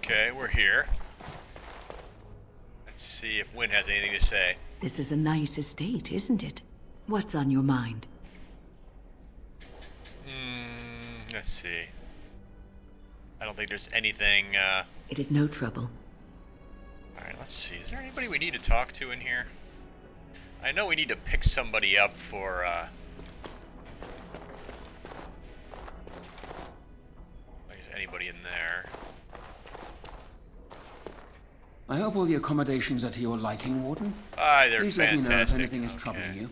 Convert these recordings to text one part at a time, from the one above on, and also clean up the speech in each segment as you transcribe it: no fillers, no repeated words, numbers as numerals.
Okay, we're here. Let's see if Wynn has anything to say. This is a nice estate, isn't it? What's on your mind? Let's see. I don't think there's anything, It is no trouble. Alright, let's see. Is there anybody we need to talk to in here? I know we need to pick somebody up for, Is anybody in there? I hope all the accommodations are to your liking, Warden. Ah, they're Please fantastic. let me know if anything is troubling you.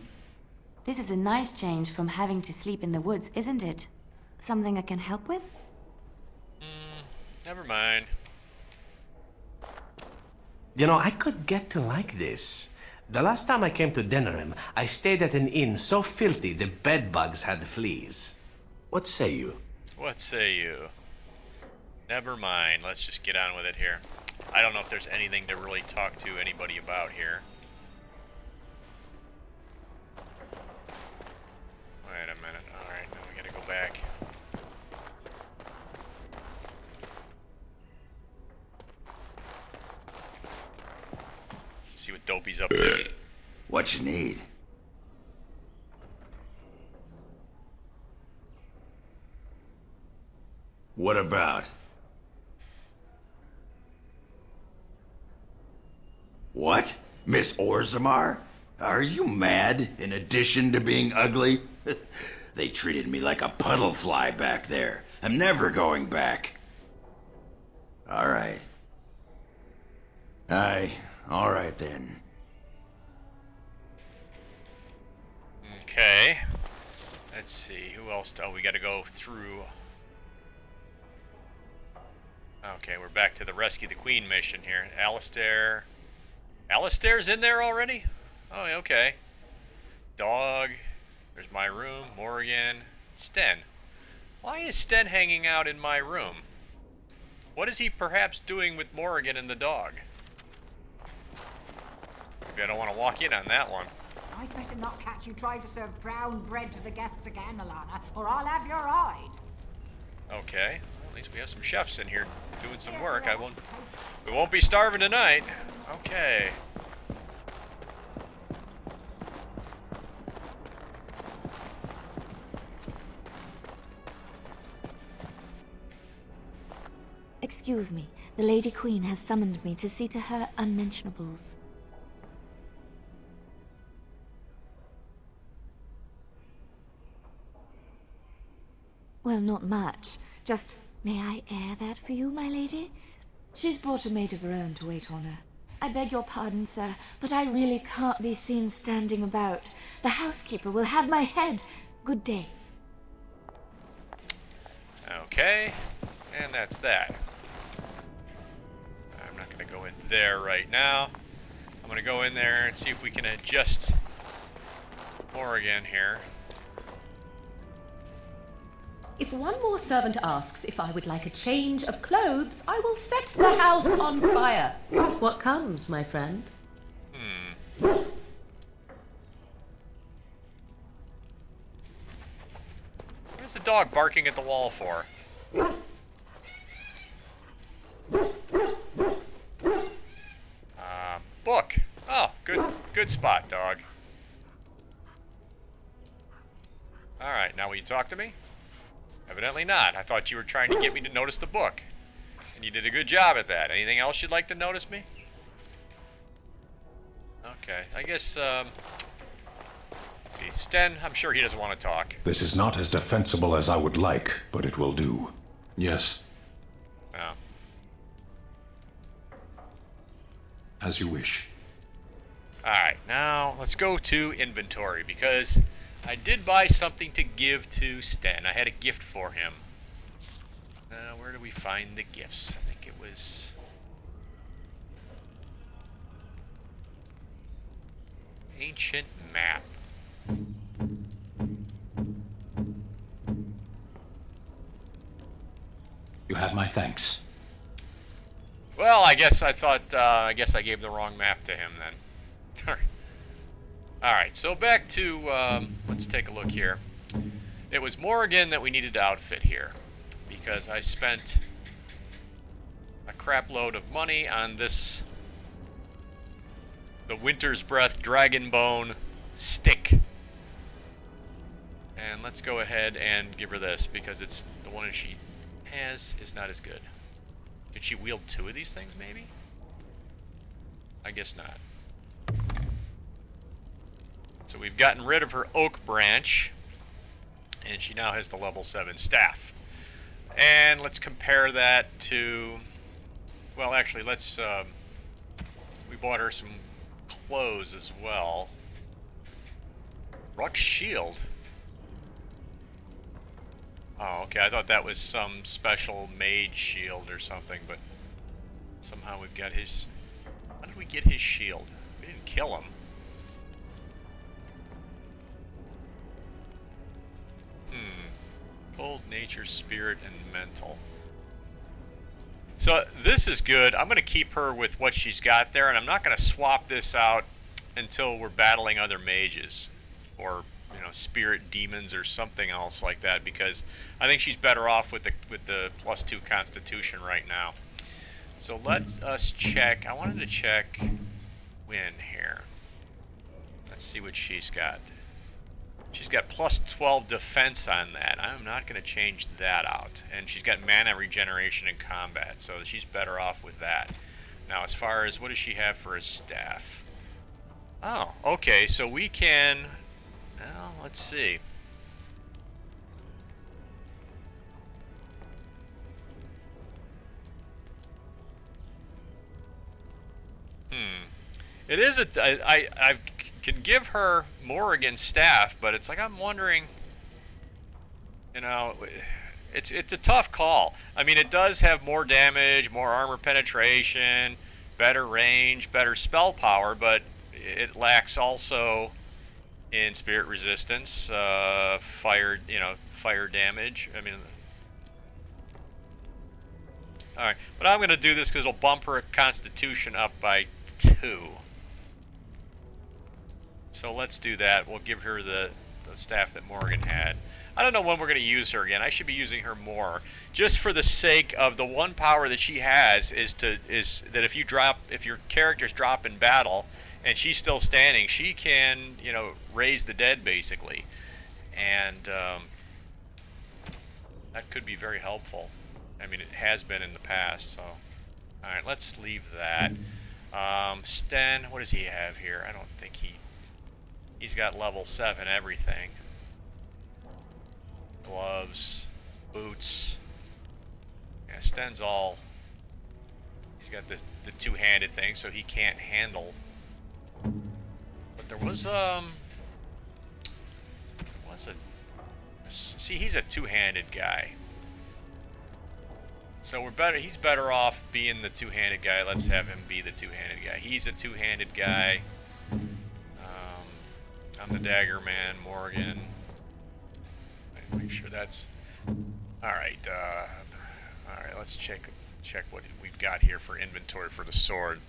This is a nice change from having to sleep in the woods, isn't it? Something I can help with? Never mind. You know, I could get to like this. The last time I came to Denerim, I stayed at an inn so filthy the bedbugs had fleas. What say you? What say you? Never mind. Let's just get on with it here. I don't know if there's anything to really talk to anybody about here. Wait a minute. Alright, now we gotta go back. See what Dopey's up to. What you need? What about? What? Miss Orzammar? Are you mad, in addition to being ugly? They treated me like a puddle fly back there. I'm never going back. All right. All right then. Okay. Let's see. Who else? Oh, we gotta go through. Okay, we're back to the Rescue the Queen mission here. Alistair. Alistair's in there already? Oh, okay. Dog. There's my room. Morrigan. Sten. Why is Sten hanging out in my room? What is he perhaps doing with Morrigan and the dog? Maybe I don't want to walk in on that one. I'd better not catch you trying to serve brown bread to the guests again, Alana, or I'll have your hide. Okay. Well, at least we have some chefs in here doing some work. We won't be starving tonight. Okay. Excuse me, the Lady Queen has summoned me to see to her unmentionables. Well, not much. Just, may I air that for you, my lady? She's brought a maid of her own to wait on her. I beg your pardon, sir, but I really can't be seen standing about. The housekeeper will have my head. Good day. Okay. And that's that. I'm not going to go in there right now. I'm going to go in there and see if we can adjust Morrigan here. If one more servant asks if I would like a change of clothes, I will set the house on fire. What comes, my friend? What is the dog barking at the wall for? Book. Oh, good spot, dog. Alright, now will you talk to me? Evidently not. I thought you were trying to get me to notice the book. And you did a good job at that. Anything else you'd like to notice me? Okay, I guess, let's see, Sten, I'm sure he doesn't want to talk. This is not as defensible as I would like, but it will do. Yes, Oh. as you wish. Alright, now let's go to inventory, because I did buy something to give to Sten. I had a gift for him. Where do we find the gifts? I think it was... Ancient map. You have my thanks. Well, I guess I thought, I guess I gave the wrong map to him then. Alright, so back to, let's take a look here. It was Morrigan that we needed to outfit here, because I spent a crap load of money on this, the Winter's Breath Dragonbone stick. And let's go ahead and give her this, because it's the one that she has is not as good. Did she wield 2 of these things, maybe? I guess not. So we've gotten rid of her oak branch, and she now has the level 7 staff. And let's compare that to, well, actually, let's, we bought her some clothes as well. Ruck's shield. Oh, okay, I thought that was some special mage shield or something, but somehow we've got his... How did we get his shield? We didn't kill him. Cold, nature, spirit, and mental. So this is good. I'm going to keep her with what she's got there, and I'm not going to swap this out until we're battling other mages. Or... you know, spirit demons or something else like that, because I think she's better off with the +2 constitution right now. So let us check. I wanted to check Win here. Let's see what she's got. She's got +12 defense on that. I'm not going to change that out. And she's got mana regeneration in combat, so she's better off with that. Now, as far as what does she have for a staff? Oh, okay, so we can... Well, let's see. It is a... I can give her Morrigan's staff, but it's like I'm wondering... You know, it's a tough call. I mean, it does have more damage, more armor penetration, better range, better spell power, but it lacks also... in spirit resistance, fire damage. I mean, all right. But I'm going to do this because it'll bump her constitution up by 2. So let's do that. We'll give her the staff that Morgan had. I don't know when we're going to use her again. I should be using her more, just for the sake of the one power that she has is that if your characters drop in battle. And she's still standing, she can, you know, raise the dead, basically. And that could be very helpful. I mean, it has been in the past, so... Alright, let's leave that. Sten, what does he have here? I don't think he's got level 7 everything. Gloves, boots. Yeah, Sten's all... He's got the two-handed thing, so he can't handle... But there was see, he's a two-handed guy. So he's better off being the two-handed guy. Let's have him be the two-handed guy. He's a two-handed guy. I'm the dagger man, Morgan. Make sure that's alright, alright, let's check what we've got here for inventory for the sword.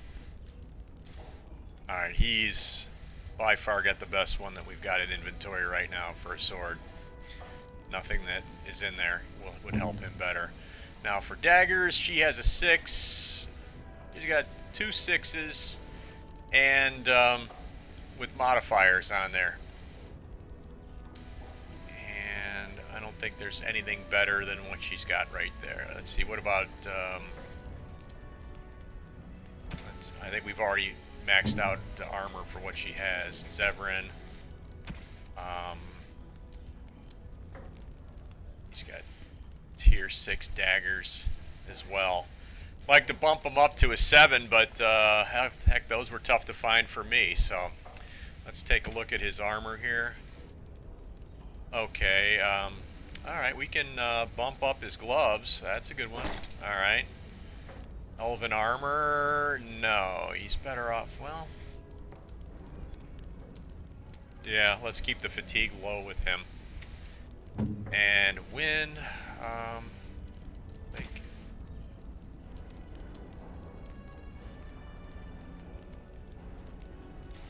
Alright, he's by far got the best one that we've got in inventory right now for a sword. Nothing that is in there would help him better. Now for daggers, she has a 6. She's got 2 6s and with modifiers on there. And I don't think there's anything better than what she's got right there. Let's see, what about... I think we've already maxed out the armor for what she has. Zevran. He's got tier 6 daggers as well. Like to bump them up to a 7, but heck, those were tough to find for me. So let's take a look at his armor here. Okay. All right, we can bump up his gloves. That's a good one. All right. Elven armor, no, he's better off, well... Yeah, let's keep the fatigue low with him. And win,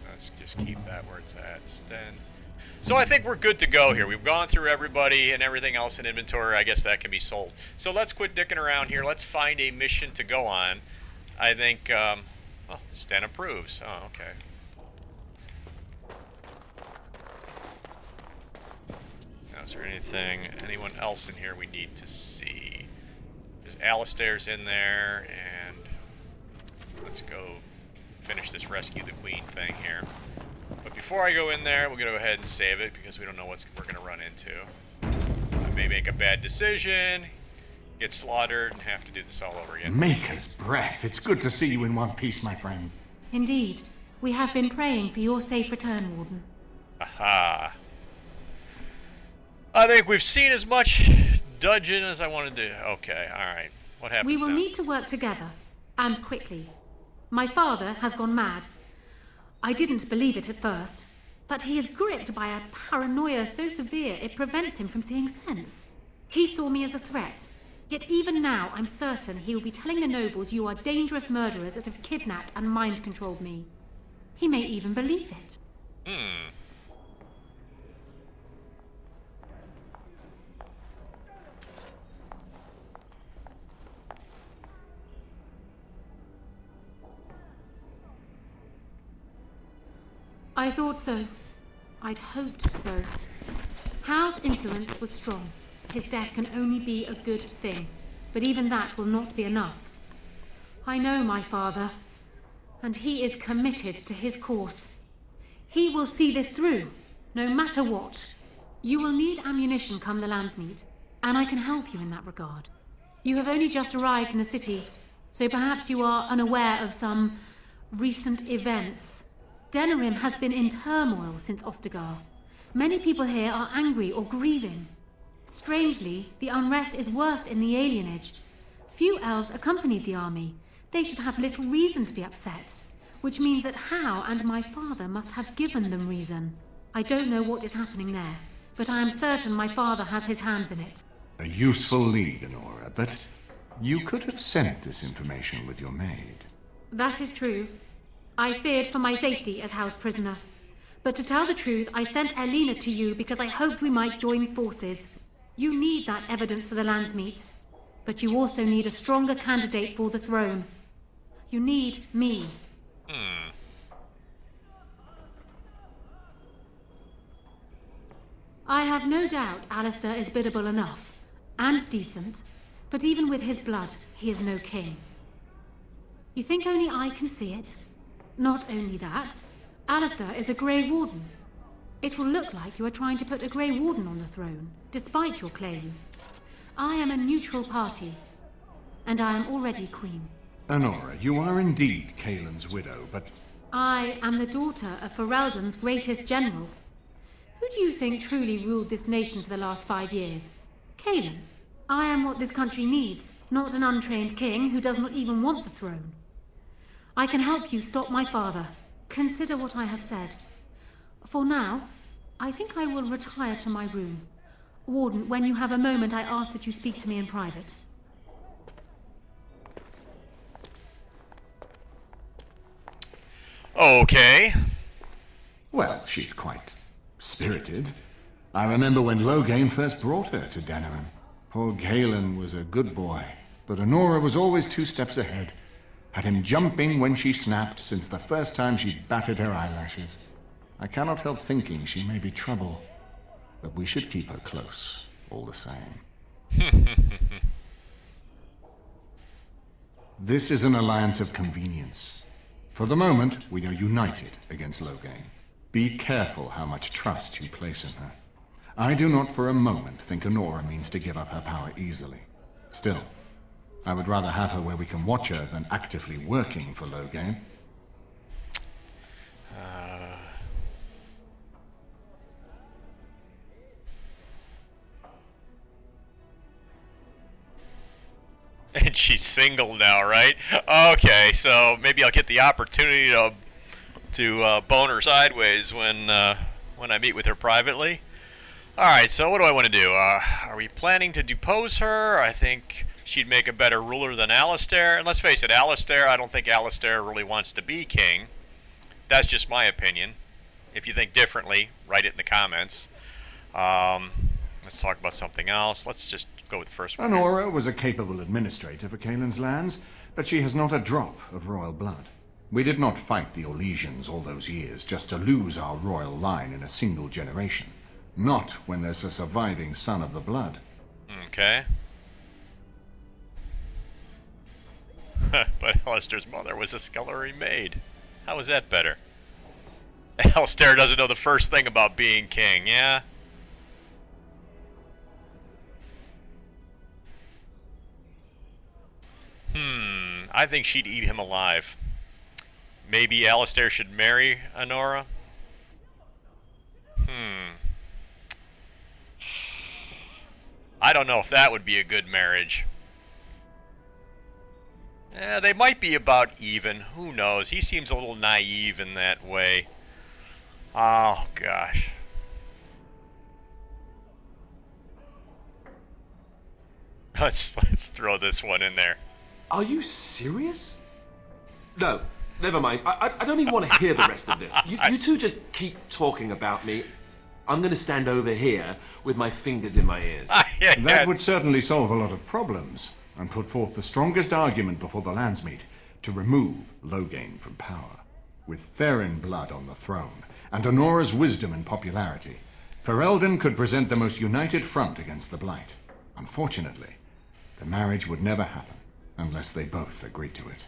let's just keep that where it's at. Sten. So I think we're good to go here. We've gone through everybody and everything else in inventory. I guess that can be sold. So let's quit dicking around here. Let's find a mission to go on. I think, oh, Stan approves. Oh, okay. Now, is there anyone else in here we need to see? There's Alistair's in there, and let's go finish this rescue the queen thing here. But before I go in there, we'll go ahead and save it because we don't know what we're going to run into. I may make a bad decision, get slaughtered, and have to do this all over again. Maker's breath. It's good to see you in one piece, my friend. Indeed. We have been praying for your safe return, Warden. Aha. I think we've seen as much dungeon as I wanted to. Okay, alright. What happens We will now? need to work together, and quickly. My father has gone mad. I didn't believe it at first, but he is gripped by a paranoia so severe it prevents him from seeing sense. He saw me as a threat, yet even now I'm certain he will be telling the nobles you are dangerous murderers that have kidnapped and mind-controlled me. He may even believe it. I thought so. I'd hoped so. Hal's influence was strong. His death can only be a good thing, but even that will not be enough. I know my father, and he is committed to his course. He will see this through, no matter what. You will need ammunition come the Landsmeet, and I can help you in that regard. You have only just arrived in the city, so perhaps you are unaware of some recent events. Denerim has been in turmoil since Ostagar. Many people here are angry or grieving. Strangely, the unrest is worst in the alienage. Few elves accompanied the army. They should have little reason to be upset, which means that Hal and my father must have given them reason. I don't know what is happening there, but I am certain my father has his hands in it. A useful lead, Honora, but you could have sent this information with your maid. That is true. I feared for my safety as Hal's prisoner. But to tell the truth, I sent Elena to you because I hoped we might join forces. You need that evidence for the Landsmeet. But you also need a stronger candidate for the throne. You need me. I have no doubt Alistair is biddable enough. And decent. But even with his blood, he is no king. You think only I can see it? Not only that, Alistair is a Grey Warden. It will look like you are trying to put a Grey Warden on the throne, despite your claims. I am a neutral party, and I am already queen. Honora, you are indeed Kaelin's widow, but... I am the daughter of Ferelden's greatest general. Who do you think truly ruled this nation for the last 5 years? Kaelin. I am what this country needs, not an untrained king who does not even want the throne. I can help you stop my father. Consider what I have said. For now, I think I will retire to my room. Warden, when you have a moment, I ask that you speak to me in private. Okay. Well, she's quite spirited. I remember when Loghain first brought her to Denerim. Poor Kaelin was a good boy, but Honora was always 2 steps ahead. Had him jumping when she snapped since the first time she batted her eyelashes. I cannot help thinking she may be trouble, but we should keep her close, all the same. This is an alliance of convenience. For the moment, we are united against Loghain. Be careful how much trust you place in her. I do not for a moment think Honora means to give up her power easily. Still, I would rather have her where we can watch her than actively working for Loghain. And she's single now, right? Okay, so maybe I'll get the opportunity to bone her sideways when I meet with her privately. All right, so what do I want to do? Are we planning to depose her? I think she'd make a better ruler than Alistair. And let's face it, I don't think Alistair really wants to be king. That's just my opinion. If you think differently, write it in the comments. Let's talk about something else. Let's just go with the first one. Honora was a capable administrator for Kaelin's lands, but she has not a drop of royal blood. We did not fight the Orlesians all those years just to lose our royal line in a single generation. Not when there's a surviving son of the blood. Okay. But Alistair's mother was a scullery maid. How is that better? Alistair doesn't know the first thing about being king, yeah? I think she'd eat him alive. Maybe Alistair should marry Honora? I don't know if that would be a good marriage. Yeah, they might be about even. Who knows? He seems a little naive in that way. Oh, gosh. Let's throw this one in there. Are you serious? No, never mind. I don't even want to hear the rest of this. You two just keep talking about me. I'm going to stand over here with my fingers in my ears. That would certainly solve a lot of problems and put forth the strongest argument before the Landsmeet to remove Loghain from power. With Therin blood on the throne and Honora's wisdom and popularity, Ferelden could present the most united front against the Blight. Unfortunately, the marriage would never happen unless they both agreed to it.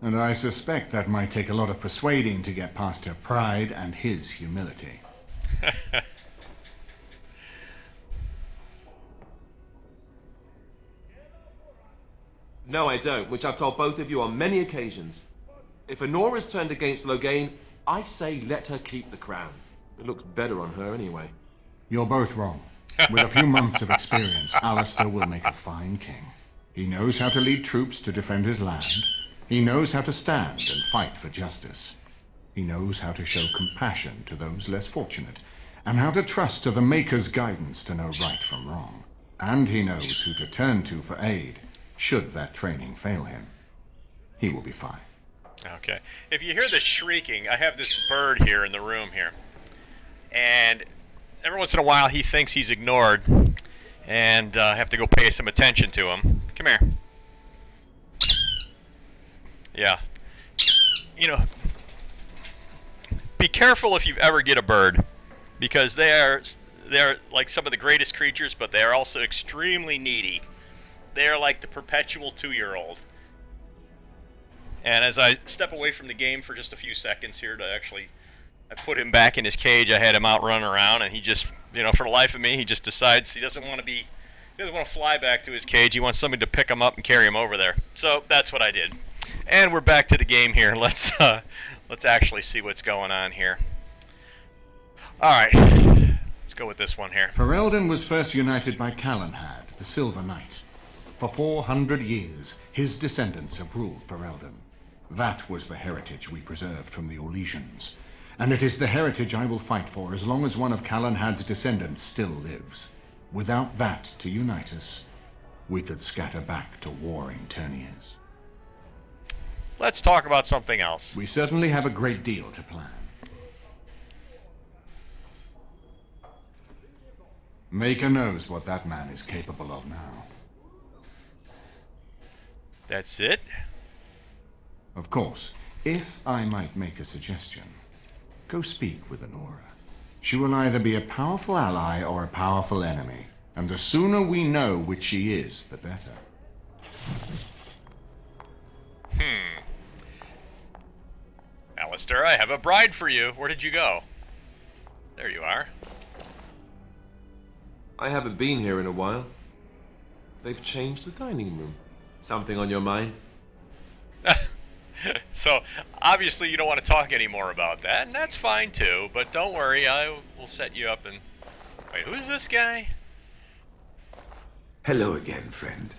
And I suspect that might take a lot of persuading to get past her pride and his humility. No, I don't, which I've told both of you on many occasions. If Honora's turned against Loghain, I say let her keep the crown. It looks better on her anyway. You're both wrong. With a few months of experience, Alistair will make a fine king. He knows how to lead troops to defend his land. He knows how to stand and fight for justice. He knows how to show compassion to those less fortunate, and how to trust to the Maker's guidance to know right from wrong. And he knows who to turn to for aid, should that training fail him. He will be fine. Okay. If you hear the shrieking, I have this bird here in the room here. And every once in a while he thinks he's ignored, and I have to go pay some attention to him. Come here. Yeah. You know, be careful if you ever get a bird, because they're like some of the greatest creatures, but they are also extremely needy. They are like the perpetual 2-year-old. And as I step away from the game for just a few seconds here to actually, I put him back in his cage. I had him out running around, and he just, you know, for the life of me, he just decides he doesn't want to fly back to his cage. He wants somebody to pick him up and carry him over there. So that's what I did. And we're back to the game here. Let's actually see what's going on here. All right, let's go with this one here. Ferelden was first united by Calenhad, the Silver Knight. For 400 years, his descendants have ruled Ferelden. That was the heritage we preserved from the Orlesians. And it is the heritage I will fight for as long as one of Calenhad's descendants still lives. Without that to unite us, we could scatter back to warring Terniers. Let's talk about something else. We certainly have a great deal to plan. Maker knows what that man is capable of now. That's it? Of course, if I might make a suggestion, go speak with Honora. She will either be a powerful ally or a powerful enemy, and the sooner we know which she is, the better. Alistair, I have a bride for you. Where did you go? There you are. I haven't been here in a while. They've changed the dining room. Something on your mind? So, obviously you don't want to talk anymore about that, and that's fine too, but don't worry, I will set you up and... Wait, who's this guy? Hello again, friend.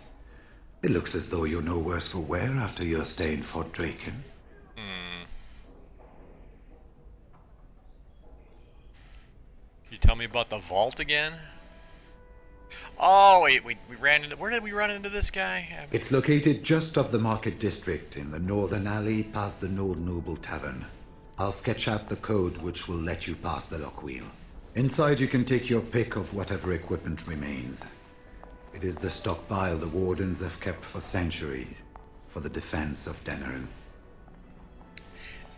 It looks as though you're no worse for wear after your stay in Fort Draken. Can you tell me about the vault again? Oh, wait, we ran into... Where did we run into this guy? It's located just off the Market District in the northern alley past the Nord Noble Tavern. I'll sketch out the code which will let you pass the lock wheel. Inside you can take your pick of whatever equipment remains. It is the stockpile the Wardens have kept for centuries, for the defense of Denerim.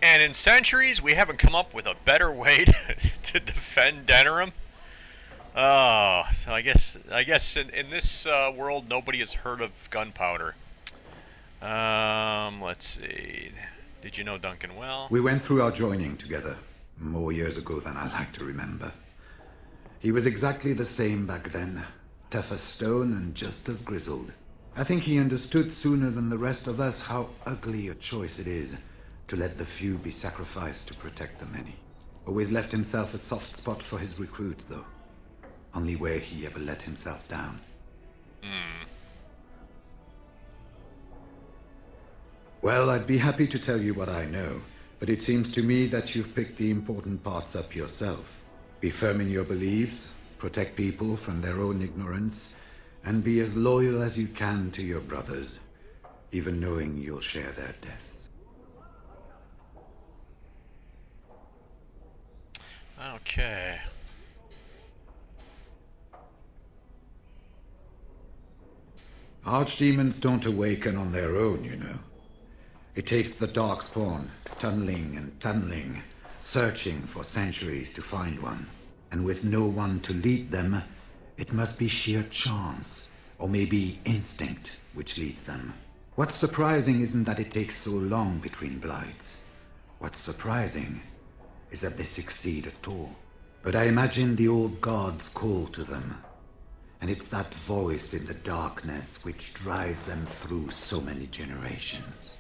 And in centuries, we haven't come up with a better way to defend Denerim. Oh, so I guess in this world, nobody has heard of gunpowder. Let's see. Did you know Duncan well? We went through our joining together, more years ago than I like to remember. He was exactly the same back then, tough as stone and just as grizzled. I think he understood sooner than the rest of us how ugly a choice it is to let the few be sacrificed to protect the many. Always left himself a soft spot for his recruits, though. Only where he ever let himself down. Well, I'd be happy to tell you what I know, but it seems to me that you've picked the important parts up yourself. Be firm in your beliefs, protect people from their own ignorance, and be as loyal as you can to your brothers, even knowing you'll share their deaths. Okay. Archdemons don't awaken on their own, you know. It takes the Darkspawn, tunneling and tunneling, searching for centuries to find one. And with no one to lead them, it must be sheer chance, or maybe instinct, which leads them. What's surprising isn't that it takes so long between blights. What's surprising is that they succeed at all. But I imagine the old gods call to them. And it's that voice in the darkness which drives them through so many generations.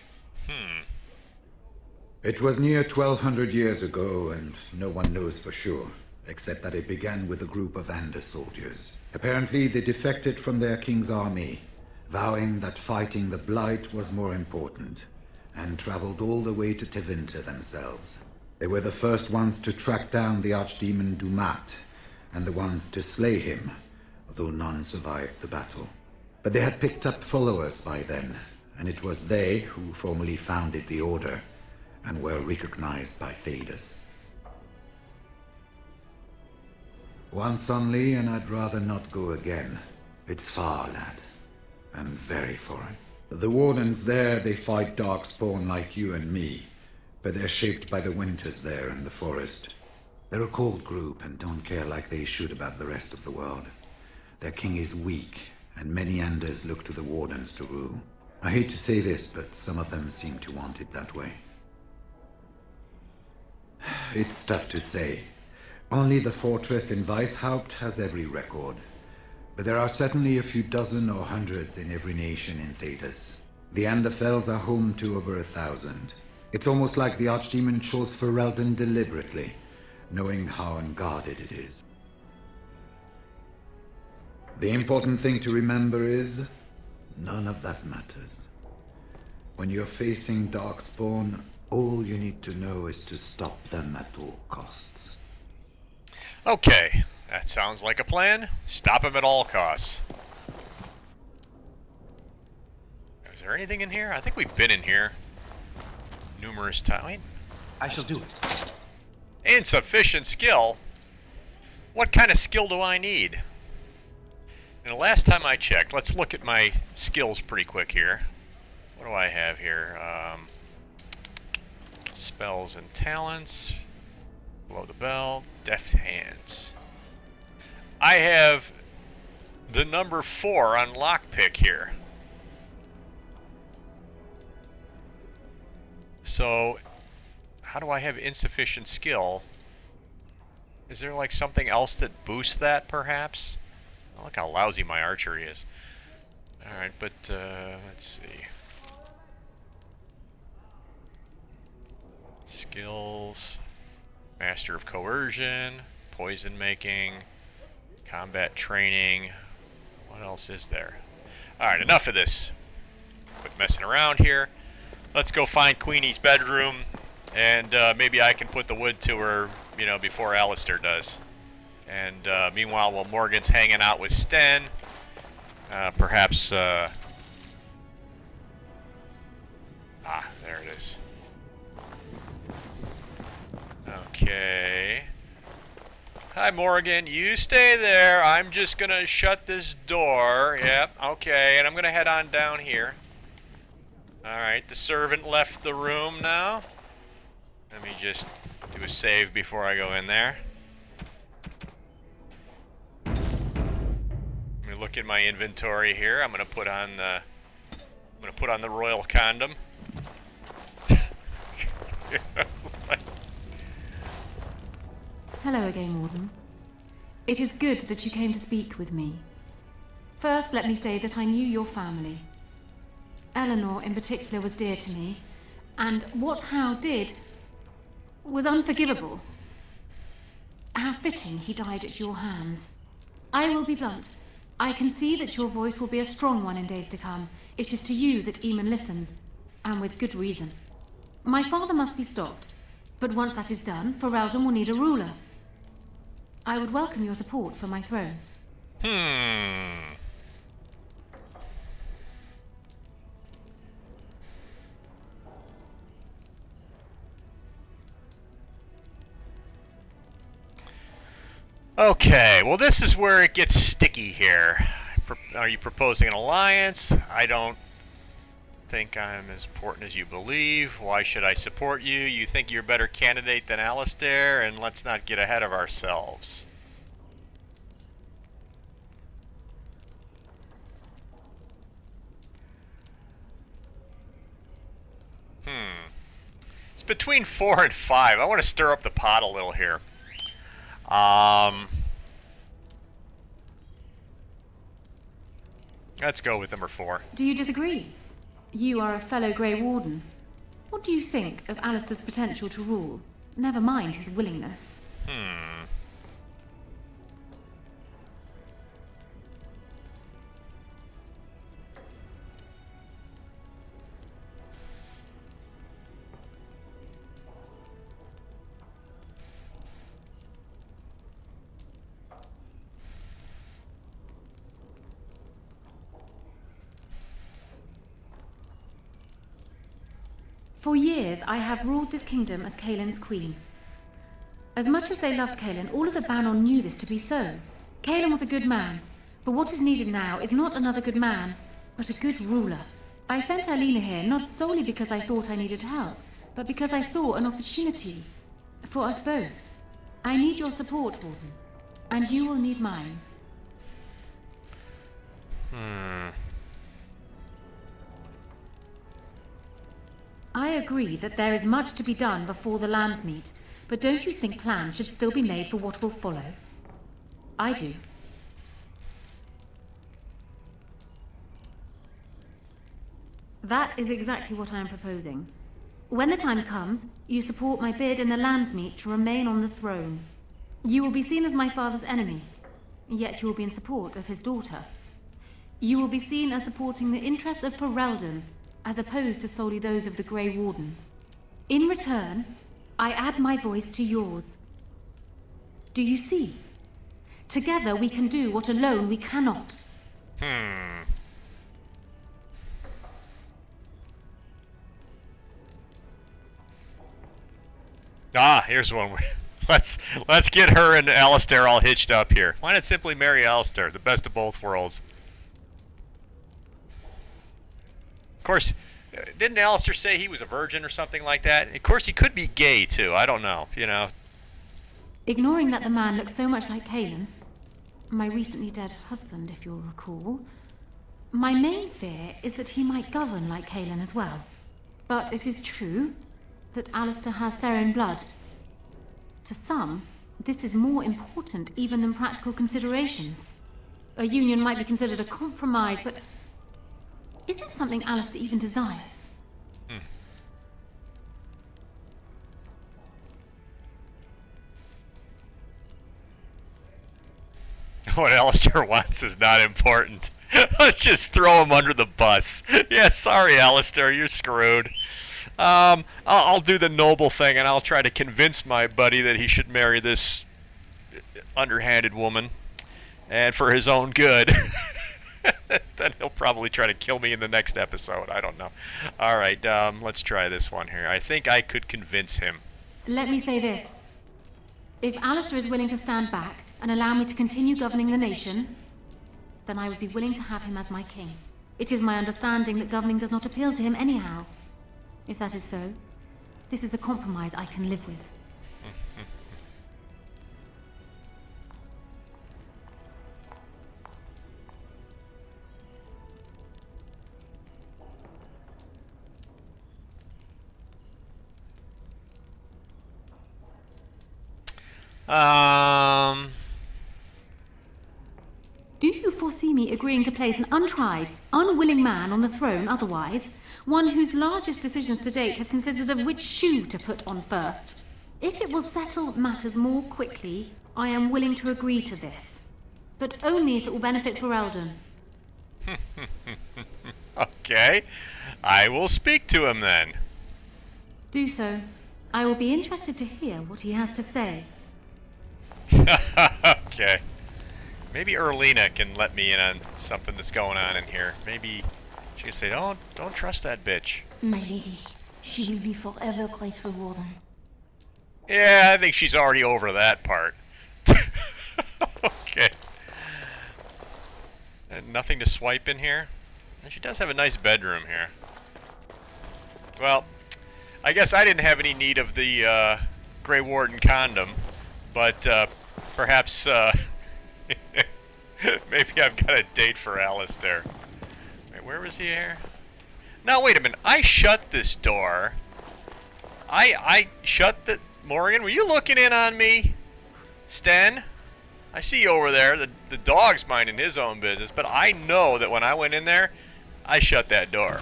It was near 1200 years ago, and no one knows for sure, except that it began with a group of Ander soldiers. Apparently, they defected from their king's army, vowing that fighting the Blight was more important, and traveled all the way to Tevinter themselves. They were the first ones to track down the archdemon Dumat, and the ones to slay him, although none survived the battle. But they had picked up followers by then, and it was they who formally founded the Order, and were recognized by Thedas. Once only, and I'd rather not go again. It's far, lad, and very foreign. The Wardens there, they fight Darkspawn like you and me, but they're shaped by the winters there in the forest. They're a cold group and don't care like they should about the rest of the world. Their king is weak, and many Anders look to the Wardens to rule. I hate to say this, but some of them seem to want it that way. It's tough to say. Only the fortress in Weishaupt has every record. But there are certainly a few dozen or hundreds in every nation in Thedas. The Anderfells are home to over 1,000. It's almost like the Archdemon chose Ferelden deliberately, knowing how unguarded it is. The important thing to remember is, none of that matters. When you're facing Darkspawn, all you need to know is to stop them at all costs. Okay, that sounds like a plan. Stop him at all costs. Is there anything in here? I think we've been in here numerous times. I shall do it. Insufficient skill? What kind of skill do I need? And the last time I checked, let's look at my skills pretty quick here. What do I have here? Spells and talents. Below the belt. Deft hands. I have the number 4 on lockpick here. So, how do I have insufficient skill? Is there like something else that boosts that, perhaps? Oh, look how lousy my archery is. Alright, but let's see. Skills. Master of coercion. Poison making. Combat training. What else is there? Alright, enough of this. Quit messing around here. Let's go find Queenie's bedroom. And maybe I can put the wood to her, you know, before Alistair does. And meanwhile, while Morgan's hanging out with Sten, perhaps... there it is. Okay. Hi, Morgan. You stay there. I'm just gonna shut this door. Yep, okay. And I'm gonna head on down here. Alright, the servant left the room now. Let me just do a save before I go in there. Let me look at my inventory here. I'm gonna put on the royal condom. Hello again, Warden. It is good that you came to speak with me. First, let me say that I knew your family. Eleanor, in particular, was dear to me, and what Hal did was unforgivable. How fitting he died at your hands. I will be blunt. I can see that your voice will be a strong one in days to come. It is to you that Eamon listens, and with good reason. My father must be stopped, but once that is done, Ferelden will need a ruler. I would welcome your support for my throne. Okay, well this is where it gets sticky here. Are you proposing an alliance? I don't think I'm as important as you believe. Why should I support you? You think you're a better candidate than Alistair, and let's not get ahead of ourselves. It's between 4 and 5. I want to stir up the pot a little here. Let's go with number 4. Do you disagree? You are a fellow Grey Warden. What do you think of Alistair's potential to rule? Never mind his willingness. For years, I have ruled this kingdom as Caelin's queen. As much as they loved Caelin, all of the Banon knew this to be so. Caelin was a good man, but what is needed now is not another good man, but a good ruler. I sent Alina here not solely because I thought I needed help, but because I saw an opportunity for us both. I need your support, Warden, and you will need mine. I agree that there is much to be done before the lands meet, but don't you think plans should still be made for what will follow? I do. That is exactly what I am proposing. When the time comes, you support my bid in the lands meet to remain on the throne. You will be seen as my father's enemy, yet you will be in support of his daughter. You will be seen as supporting the interests of Ferelden, as opposed to solely those of the Grey Wardens. In return, I add my voice to yours. Do you see? Together we can do what alone we cannot. Here's one. Let's get her and Alistair all hitched up here. Why not simply marry Alistair, the best of both worlds? Of course, didn't Alistair say he was a virgin or something like that? Of course, he could be gay, too. I don't know, you know. Ignoring that the man looks so much like Caelin, my recently dead husband, if you'll recall, my main fear is that he might govern like Caelin as well. But it is true that Alistair has Theron blood. To some, this is more important even than practical considerations. A union might be considered a compromise, but is this something Alistair even desires? What Alistair wants is not important. Let's just throw him under the bus. Yeah, sorry, Alistair, you're screwed. I'll do the noble thing, and I'll try to convince my buddy that he should marry this underhanded woman, and for his own good. Then he'll probably try to kill me in the next episode. I don't know. All right, let's try this one here. I think I could convince him. Let me say this. If Alistair is willing to stand back and allow me to continue governing the nation, then I would be willing to have him as my king. It is my understanding that governing does not appeal to him anyhow. If that is so, this is a compromise I can live with. Do you foresee me agreeing to place an untried, unwilling man on the throne otherwise? One whose largest decisions to date have consisted of which shoe to put on first? If it will settle matters more quickly, I am willing to agree to this. But only if it will benefit Ferelden. Okay. I will speak to him then. Do so. I will be interested to hear what he has to say. Okay. Maybe Erlina can let me in on something that's going on in here. Maybe she can say, don't trust that bitch. My lady, she will be forever grateful, Warden. Yeah, I think she's already over that part. Okay. And nothing to swipe in here? And she does have a nice bedroom here. Well, I guess I didn't have any need of the Grey Warden condom, but perhaps maybe I've got a date for Alistair. Wait, where was he here? Now, wait a minute. I shut this door. I shut the... Morgan, were you looking in on me? Sten? I see you over there. The dog's minding his own business, but I know that when I went in there, I shut that door.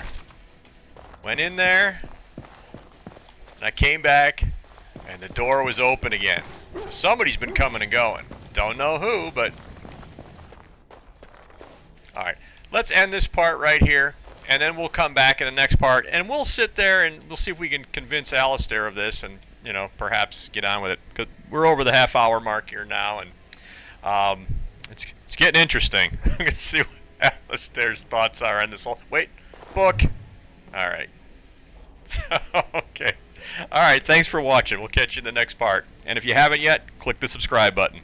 Went in there, and I came back, and the door was open again. So somebody's been coming and going. Don't know who, but... Alright, let's end this part right here, and then we'll come back in the next part, and we'll sit there and we'll see if we can convince Alistair of this and, you know, perhaps get on with it. 'Cause we're over the half-hour mark here now, and it's getting interesting. I'm going to see what Alistair's thoughts are on this whole... Wait, book! Alright. So, okay. Alright, thanks for watching. We'll catch you in the next part. And if you haven't yet, click the subscribe button.